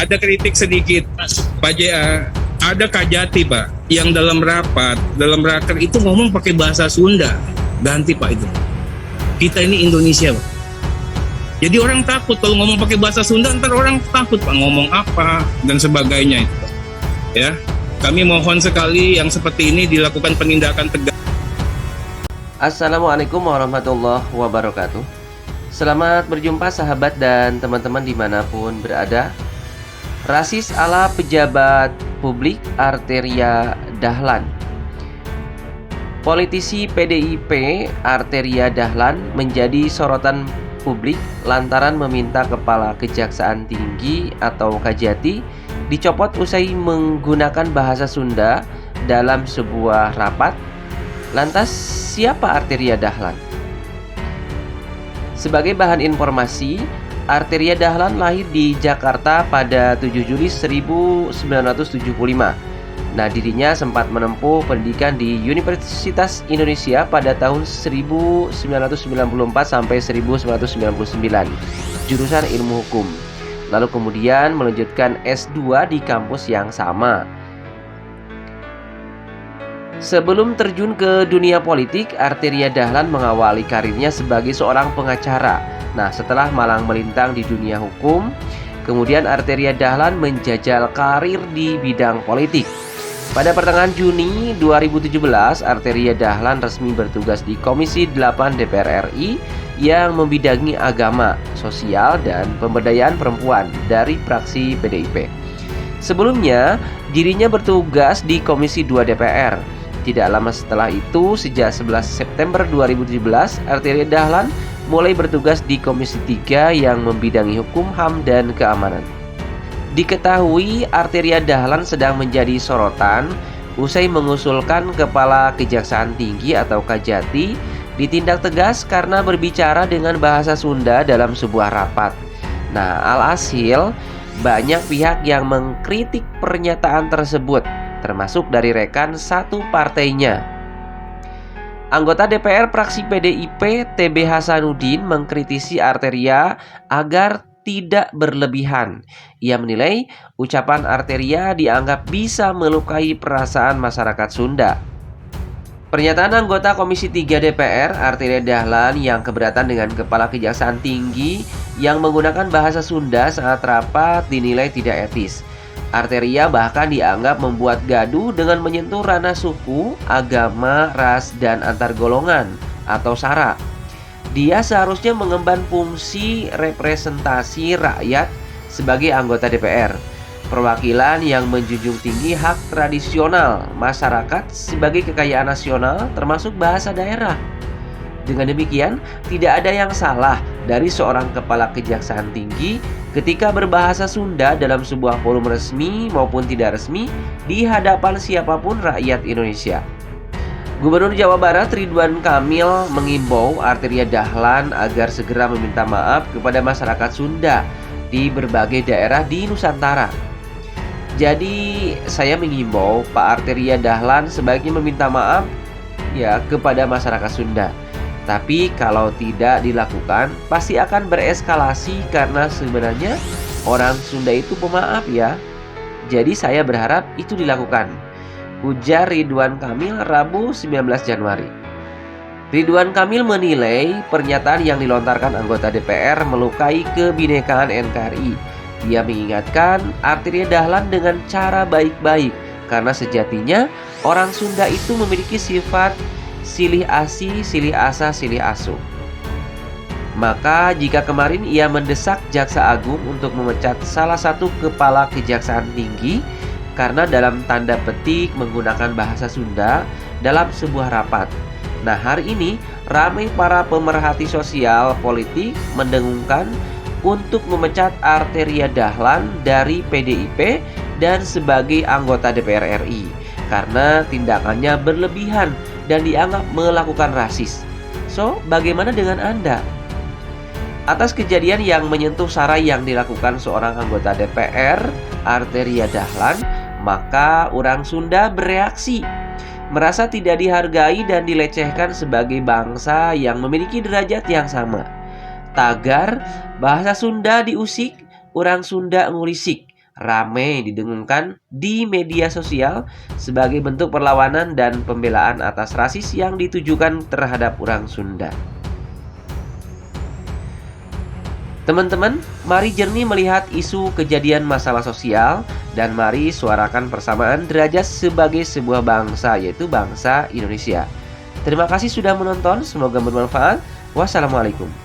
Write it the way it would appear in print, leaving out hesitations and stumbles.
Ada kritik sedikit, Pak JA. Ada Kajati, Pak, yang dalam raker itu ngomong pakai bahasa Sunda. Ganti, Pak, itu. Kita ini Indonesia, Pak. Jadi orang takut kalau ngomong pakai bahasa Sunda, ntar orang takut, Pak, ngomong apa dan sebagainya itu, Pak. Ya, kami mohon sekali yang seperti ini dilakukan penindakan tegas. Assalamualaikum warahmatullahi wabarakatuh. Selamat berjumpa sahabat dan teman-teman dimanapun berada. Rasis ala pejabat publik Arteria Dahlan. Politisi PDIP Arteria Dahlan menjadi sorotan publik lantaran meminta Kepala Kejaksaan Tinggi atau Kajati dicopot usai menggunakan bahasa Sunda dalam sebuah rapat. Lantas siapa Arteria Dahlan? Sebagai bahan informasi, Arteria Dahlan lahir di Jakarta pada 7 Juli 1975. Nah, dirinya sempat menempuh pendidikan di Universitas Indonesia pada tahun 1994 sampai 1999, jurusan ilmu hukum. Lalu kemudian melanjutkan S2 di kampus yang sama. Sebelum terjun ke dunia politik, Arteria Dahlan mengawali karirnya sebagai seorang pengacara. Nah, setelah malang melintang di dunia hukum, kemudian Arteria Dahlan menjajal karir di bidang politik. Pada pertengahan Juni 2017, Arteria Dahlan resmi bertugas di Komisi 8 DPR RI yang membidangi agama, sosial, dan pemberdayaan perempuan dari fraksi PDIP. Sebelumnya, dirinya bertugas di Komisi 2 DPR. Tidak lama setelah itu, sejak 11 September 2017, Arteria Dahlan mulai bertugas di Komisi 3 yang membidangi hukum, HAM, dan keamanan. Diketahui Arteria Dahlan sedang menjadi sorotan usai mengusulkan Kepala Kejaksaan Tinggi atau Kajati ditindak tegas karena berbicara dengan bahasa Sunda dalam sebuah rapat. Nah, alhasil banyak pihak yang mengkritik pernyataan tersebut, termasuk dari rekan satu partainya. Anggota DPR fraksi PDIP TB Hasanuddin mengkritisi Arteria agar tidak berlebihan. Ia menilai ucapan Arteria dianggap bisa melukai perasaan masyarakat Sunda. Pernyataan anggota Komisi 3 DPR Arteria Dahlan yang keberatan dengan Kepala Kejaksaan Tinggi yang menggunakan bahasa Sunda saat rapat dinilai tidak etis. Arteria bahkan dianggap membuat gaduh dengan menyentuh ranah suku, agama, ras, dan antar golongan atau SARA. Dia seharusnya mengemban fungsi representasi rakyat sebagai anggota DPR, perwakilan yang menjunjung tinggi hak tradisional masyarakat sebagai kekayaan nasional termasuk bahasa daerah. Dengan demikian, tidak ada yang salah dari seorang Kepala Kejaksaan Tinggi ketika berbahasa Sunda dalam sebuah forum resmi maupun tidak resmi di hadapan siapapun rakyat Indonesia. Gubernur Jawa Barat Ridwan Kamil mengimbau Arteria Dahlan agar segera meminta maaf kepada masyarakat Sunda di berbagai daerah di Nusantara. Jadi saya mengimbau Pak Arteria Dahlan sebaiknya meminta maaf ya kepada masyarakat Sunda. Tapi kalau tidak dilakukan, pasti akan bereskalasi karena sebenarnya orang Sunda itu pemaaf ya. Jadi saya berharap itu dilakukan, ujar Ridwan Kamil Rabu 19 Januari. Ridwan Kamil menilai pernyataan yang dilontarkan anggota DPR melukai kebinekaan NKRI. Dia mengingatkan Arteria Dahlan dengan cara baik-baik karena sejatinya orang Sunda itu memiliki sifat silih asi, silih asa, silih asuh. Maka jika kemarin ia mendesak Jaksa Agung untuk memecat salah satu Kepala Kejaksaan Tinggi karena dalam tanda petik menggunakan bahasa Sunda dalam sebuah rapat. Nah, hari ini ramai para pemerhati sosial politik mendengungkan untuk memecat Arteria Dahlan dari PDIP dan sebagai anggota DPR RI karena tindakannya berlebihan dan dianggap melakukan rasis. So, bagaimana dengan Anda? Atas kejadian yang menyentuh SARA yang dilakukan seorang anggota DPR, Arteria Dahlan, maka orang Sunda bereaksi, merasa tidak dihargai dan dilecehkan sebagai bangsa yang memiliki derajat yang sama. Tagar bahasa Sunda diusik, orang Sunda ngulisik, ramai didengungkan di media sosial sebagai bentuk perlawanan dan pembelaan atas rasis yang ditujukan terhadap orang Sunda. Teman-teman, mari jernih melihat isu kejadian masalah sosial dan mari suarakan persamaan derajat sebagai sebuah bangsa, yaitu bangsa Indonesia. Terima kasih sudah menonton, semoga bermanfaat. Wassalamualaikum.